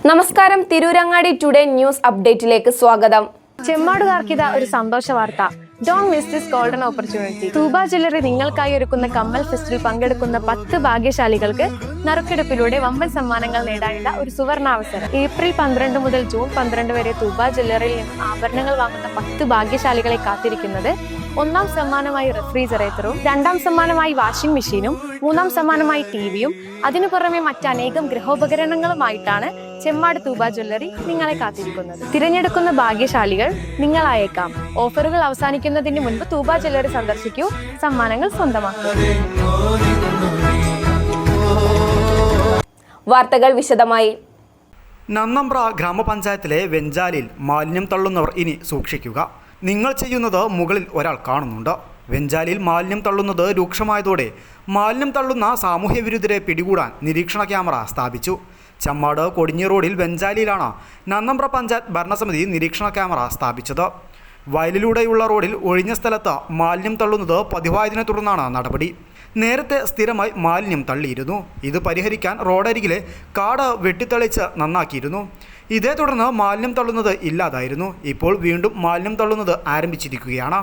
നമസ്കാരം, Tirurangadi today news അപ്ഡേറ്റിലേക്ക് സ്വാഗതം. ചെമ്മാടുകാർക്കിത ഒരു സന്തോഷ വാർത്ത. Don't miss this golden opportunity. Thooba jewellery നിങ്ങൾക്കായി ഒരുക്കുന്ന കമ്മൽ ഫെസ്റ്റിൽ പങ്കെടുക്കുന്ന 10 ഭാഗ്യശാലികൾക്ക് നറുക്കെടുപ്പിലൂടെ വമ്പൻ സമ്മാനങ്ങൾ നേടാനുള്ള ഒരു സുവർണാവസരം. ഏപ്രിൽ 12 മുതൽ ജൂൺ 12 വരെ തൂബ ജ്വല്ലറിയിൽ നിന്നും ആഭരണങ്ങൾ വാങ്ങുന്ന 10 ഭാഗ്യശാലികളെ കാത്തിരിക്കുന്നത് ഒന്നാം സമ്മാനമായി റെഫ്രിജറേറ്ററും, രണ്ടാം സമ്മാനമായി വാഷിംഗ് മെഷീനും, മൂന്നാം സമ്മാനമായി ടിവിയും, അതിനു പുറമെ മറ്റനേകം ഗൃഹോപകരണങ്ങളുമായിട്ടാണ് ചെമ്മാട് തൂബ ജ്വല്ലറി നിങ്ങളെ കാത്തിരിക്കുന്നത്. തിരഞ്ഞെടുക്കുന്ന ഭാഗ്യശാലികൾ നിങ്ങളായേക്കാം. ഓഫറുകൾ അവസാനിക്കുന്നതിന് മുൻപ് തൂബ ജ്വല്ലറി സന്ദർശിക്കൂ, സമ്മാനങ്ങൾ സ്വന്തമാക്കൂ. വാർത്തകൾ വിശദമായി. നന്നമ്പ്ര ഗ്രാമപഞ്ചായത്തിലെ വെഞ്ചാലിൽ മാലിന്യം തള്ളുന്നവർ ഇനി സൂക്ഷിക്കുക. നിങ്ങൾ ചെയ്യുന്നത് മുകളിൽ ഒരാൾ കാണുന്നുണ്ട്. വെഞ്ചാലിൽ മാലിന്യം തള്ളുന്നത് രൂക്ഷമായതോടെ മാലിന്യം തള്ളുന്ന സാമൂഹ്യ വിരുദ്ധരെ പിടികൂടാൻ നിരീക്ഷണ ക്യാമറ സ്ഥാപിച്ചു. ചമ്മാട് കൊടിഞ്ഞി റോഡിൽ വെഞ്ചാലിയിലാണ് നന്നമ്പ്ര പഞ്ചായത്ത് ഭരണസമിതി നിരീക്ഷണ ക്യാമറ സ്ഥാപിച്ചത്. വയലിലൂടെയുള്ള റോഡിൽ ഒഴിഞ്ഞ സ്ഥലത്ത് മാലിന്യം തള്ളുന്നത് പതിവായതിനെ തുടർന്നാണ് നടപടി. നേരത്തെ സ്ഥിരമായി മാലിന്യം തള്ളിയിരുന്നു. ഇത് പരിഹരിക്കാൻ റോഡരികിലെ കാട് വെട്ടിത്തെളിച്ച് നന്നാക്കിയിരുന്നു. ഇതേ തുടർന്ന് മാലിന്യം തള്ളുന്നത് ഇല്ലാതായിരുന്നു. ഇപ്പോൾ വീണ്ടും മാലിന്യം തള്ളുന്നത് ആരംഭിച്ചിരിക്കുകയാണ്.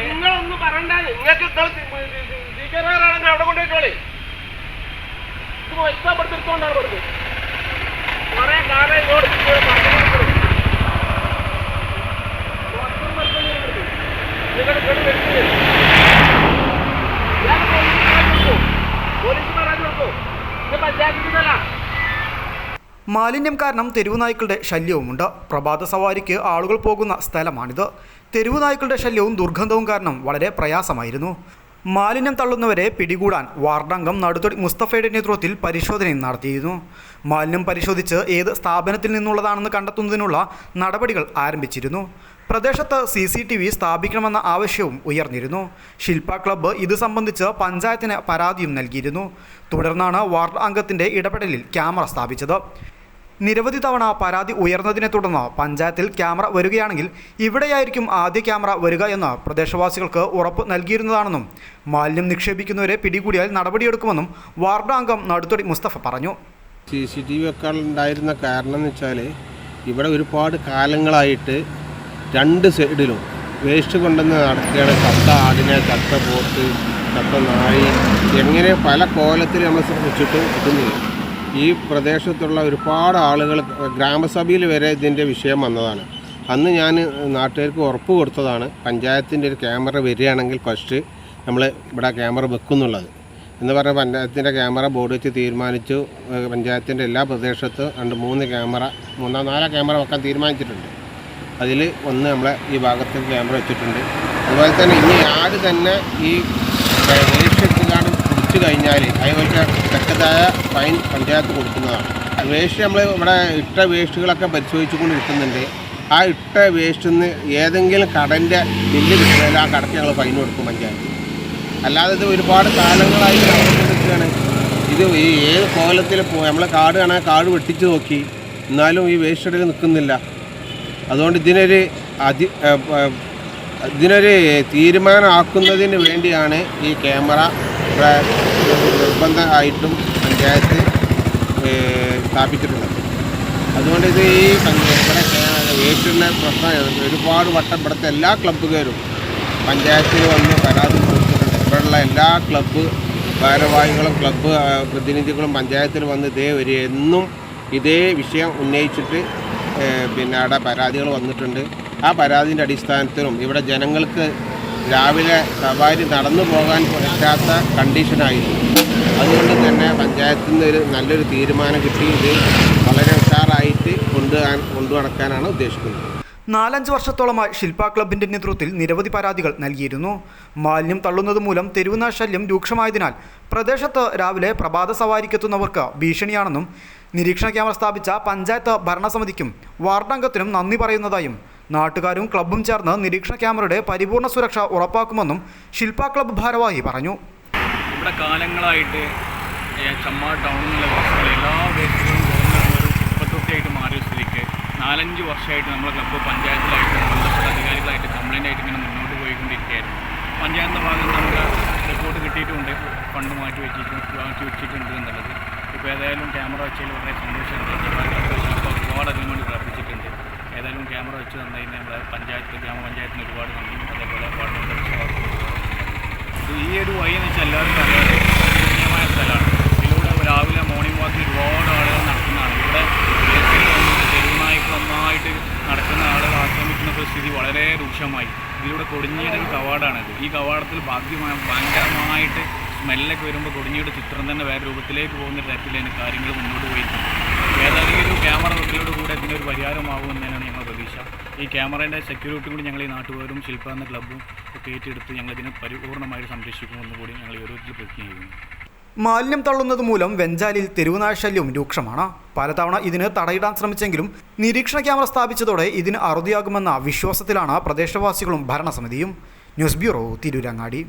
നിങ്ങളൊന്നും പറയണ്ട, നിങ്ങൾക്ക് ടീച്ചർമാരാണെങ്കിൽ അവിടെ കൊണ്ടുപോയിട്ടോളേ. ഇത് വൈദ്യുതപ്പെടുത്തിക്കൊണ്ടാണ് പറഞ്ഞത്. കുറെ കാലം ഇങ്ങോട്ട് മാലിന്യം കാരണം തെരുവുനായ്ക്കളുടെ ശല്യവുമുണ്ട്. പ്രഭാത സവാരിക്ക് ആളുകൾ പോകുന്ന സ്ഥലമാണിത്. തെരുവുനായ്ക്കളുടെ ശല്യവും ദുർഗന്ധവും കാരണം വളരെ പ്രയാസമായിരുന്നു. മാലിന്യം തള്ളുന്നവരെ പിടികൂടാൻ വാർഡംഗം നടുത്തൊടി മുസ്തഫയുടെ നേതൃത്വത്തിൽ പരിശോധനയും നടത്തിയിരുന്നു. മാലിന്യം പരിശോധിച്ച് ഏത് സ്ഥാപനത്തിൽ നിന്നുള്ളതാണെന്ന് കണ്ടെത്തുന്നതിനുള്ള നടപടികൾ ആരംഭിച്ചിരുന്നു. പ്രദേശത്ത് CCTV സ്ഥാപിക്കണമെന്ന ആവശ്യവും ഉയർന്നിരുന്നു. ശില്പ ക്ലബ്ബ് ഇത് സംബന്ധിച്ച് പഞ്ചായത്തിന് പരാതിയും നൽകിയിരുന്നു. തുടർന്നാണ് വാർഡ് അംഗത്തിൻ്റെ ഇടപെടലിൽ ക്യാമറ സ്ഥാപിച്ചത്. നിരവധി തവണ പരാതി ഉയർന്നതിനെ തുടർന്ന് പഞ്ചായത്തിൽ ക്യാമറ വരികയാണെങ്കിൽ ഇവിടെയായിരിക്കും ആദ്യ ക്യാമറ വരിക എന്ന് പ്രദേശവാസികൾക്ക് ഉറപ്പ് നൽകിയിരുന്നതാണെന്നും മാലിന്യം നിക്ഷേപിക്കുന്നവരെ പിടികൂടിയാൽ നടപടിയെടുക്കുമെന്നും വാർഡ് അംഗം നടുത്തൊടി മുസ്തഫ പറഞ്ഞു. CCTV വെക്കാനുണ്ടായിരുന്ന കാരണം എന്ന് വെച്ചാൽ ഇവിടെ ഒരുപാട് കാലങ്ങളായിട്ട് രണ്ട് സൈഡിലും വേസ്റ്റ് കൊണ്ടുവന്ന് നടക്കുകയാണ്. ചത്ത ആടിനെ, ചത്ത പോത്ത്, ചത്ത നായി, എങ്ങനെ പല കോലത്തിൽ നമ്മൾ വെച്ചിട്ട് കിട്ടുന്നില്ല. ഈ പ്രദേശത്തുള്ള ഒരുപാട് ആളുകൾ ഗ്രാമസഭയിൽ വരെ ഇതിൻ്റെ വിഷയം വന്നതാണ്. അന്ന് ഞാൻ നാട്ടുകാർക്ക് ഉറപ്പ് കൊടുത്തതാണ്, പഞ്ചായത്തിൻ്റെ ഒരു ക്യാമറ വരികയാണെങ്കിൽ ഫസ്റ്റ് നമ്മൾ ഇവിടെ ക്യാമറ വെക്കുന്നുള്ളത് എന്ന് പറഞ്ഞ പഞ്ചായത്തിൻ്റെ ക്യാമറ ബോർഡ് വെച്ച് തീരുമാനിച്ചു. പഞ്ചായത്തിൻ്റെ എല്ലാ പ്രദേശത്തും 2-3 ക്യാമറ, 3-4 ക്യാമറ വെക്കാൻ തീരുമാനിച്ചിട്ടുണ്ട്. അതിൽ ഒന്ന് നമ്മളെ ഈ ഭാഗത്ത് ക്യാമറ വെച്ചിട്ടുണ്ട്. അതുപോലെ തന്നെ ഇനി ആര് തന്നെ ഈ വേസ്റ്റെടുത്തുകാണ് പിടിച്ചു കഴിഞ്ഞാൽ അതുപോലെ തക്കതായ ഫൈൻ പഞ്ചായത്ത് കൊടുക്കുന്നതാണ്. വേസ്റ്റ് നമ്മൾ ഇവിടെ ഇട്ട വേസ്റ്റുകളൊക്കെ പരിശോധിച്ചുകൊണ്ട് കിട്ടുന്നുണ്ട്. ആ ഇട്ട വേസ്റ്റിൽ നിന്ന് ഏതെങ്കിലും കടൻ്റെ ബില്ല് കിട്ടുന്നതിൽ ആ കടക്ക് ഞങ്ങൾ ഫൈൻ കൊടുക്കും പഞ്ചായത്ത്. അല്ലാതെ ഇത് ഒരുപാട് കാലങ്ങളായി നടന്നുകൊണ്ടിരിക്കുകയാണ്. ഇത് ഈ ഏത് കോലത്തിൽ നമ്മൾ കാട് കാണാൻ കാട് വെട്ടിച്ച് നോക്കി, എന്നാലും ഈ വേസ്റ്റ് ഇടയിൽ നിൽക്കുന്നില്ല. അതുകൊണ്ട് ഇതിനൊരു തീരുമാനമാക്കുന്നതിന് വേണ്ടിയാണ് ഈ ക്യാമറ ഇവിടെ നിർബന്ധമായിട്ടും പഞ്ചായത്ത് സ്ഥാപിച്ചിട്ടുള്ളത്. അതുകൊണ്ട് ഇത് ഈ ഇവിടെ വേസ്റ്റിൻ്റെ പ്രശ്നം ഒരുപാട് വട്ടം ഇവിടുത്തെ എല്ലാ ക്ലബ്ബുകാരും പഞ്ചായത്തിൽ വന്ന് പരാതി കൊടുത്തിട്ടുണ്ട്. ഇവിടെയുള്ള എല്ലാ ക്ലബ്ബ് ഭാരവാഹികളും ക്ലബ്ബ് പ്രതിനിധികളും പഞ്ചായത്തിൽ വന്ന് എന്നും ഇതേ വിഷയം ഉന്നയിച്ചിട്ട് അവിടെ പരാതികൾ വന്നിട്ടുണ്ട്. ആ പരാതിൻ്റെ അടിസ്ഥാനത്തിലും ഇവിടെ ജനങ്ങൾക്ക് രാവിലെ സവാരി നടന്നു പോകാൻ പറ്റാത്ത കണ്ടീഷനായിരുന്നു. അതുകൊണ്ട് തന്നെ പഞ്ചായത്തിൽ നിന്ന് നല്ലൊരു തീരുമാനം കിട്ടി. ഇത് വളരെ ഉഷാറായിട്ട് കൊണ്ടു നടക്കാനാണ് ഉദ്ദേശിക്കുന്നത്. 4-5 വർഷത്തോളമായി ശില്പ ക്ലബിന്റെ നേതൃത്വത്തിൽ നിരവധി പരാതികൾ നൽകിയിരുന്നു. മാലിന്യം തള്ളുന്നത് മൂലം തെരുവുനായ ശല്യം രൂക്ഷമായതിനാൽ പ്രദേശത്ത് രാവിലെ പ്രഭാത സവാരിക്കെത്തുന്നവർക്ക് ഭീഷണിയാണെന്നും നിരീക്ഷണ ക്യാമറ സ്ഥാപിച്ച പഞ്ചായത്ത് ഭരണസമിതിക്കും വാർഡംഗത്തിനും നന്ദി പറയുന്നതായും നാട്ടുകാരും ക്ലബ്ബും ചേർന്ന് നിരീക്ഷണ ക്യാമറയുടെ പരിപൂർണ സുരക്ഷ ഉറപ്പാക്കുമെന്നും ശില്പ ക്ലബ്ബ് ഭാരവാഹി പറഞ്ഞു. ഇവിടെ കാലങ്ങളായിട്ട് ചമ്മാ ടൗണിലുള്ള ബസ്സുകൾ എല്ലാ വേസ്റ്റുകളും പോകുന്ന ഒരു ഉപത്തൊട്ടിയായിട്ട് മാറിയ സ്ഥിതിക്ക് 4-5 വർഷമായിട്ട് നമ്മളെ ക്ലബ്ബ് പഞ്ചായത്തിലായിട്ട് ബന്ധപ്പെട്ട അധികാരികളായിട്ട് കംപ്ലൈൻ്റ് ആയിട്ട് ഇങ്ങനെ മുന്നോട്ട് പോയിക്കൊണ്ടിരിക്കുകയായിരുന്നു. പഞ്ചായത്തിൻ്റെ ഭാഗത്ത് നമുക്ക് റിപ്പോർട്ട് കിട്ടിയിട്ടുണ്ട്, ഫണ്ട് മാറ്റി വെച്ചിട്ടുണ്ട് എന്നുള്ളത്. ഇപ്പോൾ ഏതായാലും ക്യാമറ വെച്ചതിൽ വളരെ സന്തോഷമുണ്ട്. ഇപ്പോൾ ഒരുപാട് അതിനു വേണ്ടി പ്രവർത്തിച്ചിട്ടുണ്ട്. ഏതായാലും ക്യാമറ വെച്ച് തന്നതിന് നമ്മുടെ ഗ്രാമപഞ്ചായത്തിന് ഒരുപാട് നന്ദിയും അതേപോലെ വാർഡ് മെമ്പർ ഈ ഒരു വഴി എന്ന് വെച്ചാൽ എല്ലാവർക്കും അറിയാതെ ശൂന്യമായ സ്ഥലമാണ്. ഇതിലൂടെ രാവിലെ മോർണിംഗ് വാക്കിൽ ഒരുപാട് ആളുകൾ നടക്കുന്നതാണ്. ഇവിടെ തെരുവുനായ്ക്കൾ നന്നായിട്ട് നടക്കുന്ന ആളുകൾ ആക്രമിക്കുന്ന ഒരു സ്ഥിതി വളരെ രൂക്ഷമായി. ഇതിലൂടെ കൊടിഞ്ഞിയുടെ ഒരു കവാടമാണിത്. ഈ കവാടത്തിൽ ഭയങ്കരമായിട്ട് സ്മെല്ലൊക്കെ വരുമ്പോൾ കൊടിഞ്ഞിയുടെ ചിത്രം തന്നെ വേറെ രൂപത്തിലേക്ക് പോകുന്ന തരത്തിലാണ് കാര്യങ്ങൾ മുന്നോട്ട് പോയിട്ടുണ്ട്. ഏതായാലും ഒരു ക്യാമറ വെക്കലോടുകൂടെ ഇതിനൊരു പരിഹാരമാകുമെന്നതിനാണ് ഞങ്ങൾ പ്രതീക്ഷ. ഈ ക്യാമറേൻ്റെ സെക്യൂരിറ്റി കൂടി ഞങ്ങൾ ഈ നാട്ടുകാരും ശില്പ എന്ന ക്ലബ്ബും ഒക്കെ ഏറ്റെടുത്ത് ഞങ്ങളിതിനെ പരിപൂർണമായിട്ട് സംരക്ഷിക്കുമെന്ന് കൂടി ഞങ്ങൾ ഈ ഓരോരുത്തർ പ്രതിജ്ഞ ചെയ്യുന്നു. മാലിന്യം തള്ളുന്നത് മൂലം വെഞ്ചാലിൽ തെരുവുനായ ശല്യവും രൂക്ഷമാണ്. പലതവണ ഇതിന് തടയിടാൻ ശ്രമിച്ചെങ്കിലും നിരീക്ഷണ ക്യാമറ സ്ഥാപിച്ചതോടെ ഇതിന് അറുതിയാകുമെന്ന വിശ്വാസത്തിലാണ് പ്രദേശവാസികളും ഭരണസമിതിയും. News bureau, Tirurangadi.